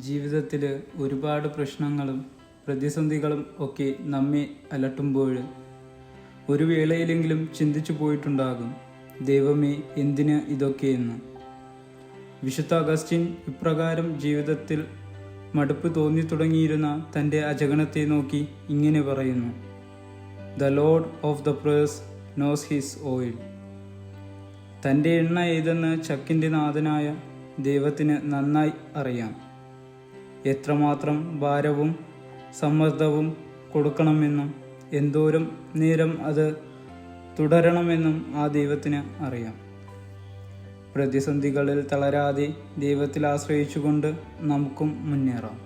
ജീവിതത്തിൽ ഒരുപാട് പ്രശ്നങ്ങളും പ്രതിസന്ധികളും ഒക്കെ നമ്മെ അലട്ടുമ്പോൾ ഒരു വേളയിലെങ്കിലും ചിന്തിച്ചു പോയിട്ടുണ്ടാകും, ദൈവമേ എന്തിന് ഇതൊക്കെയെന്ന്. വിശുദ്ധ അഗസ്റ്റിൻ ഇപ്രകാരം ജീവിതത്തിൽ മടുപ്പ് തോന്നി തുടങ്ങിയിരുന്ന തൻ്റെ അജഗണത്തെ നോക്കി ഇങ്ങനെ പറയുന്നു: the lord of the prayers knows his oil. തൻ്റെ എണ്ണ ഏതെന്ന് ചക്കിൻ്റെ നാഥനായ ദൈവത്തിന് നന്നായി അറിയാം. എത്രമാത്രം ഭാരവും സമ്മർദ്ദവും കൊടുക്കണമെന്നും എന്തോരം നേരം അത് തുടരണമെന്നും ആ ദൈവത്തിന് അറിയാം. പ്രതിസന്ധികളിൽ തളരാതെ ദൈവത്തിൽ ആശ്രയിച്ചുകൊണ്ട് നമുക്കും മുന്നേറാം.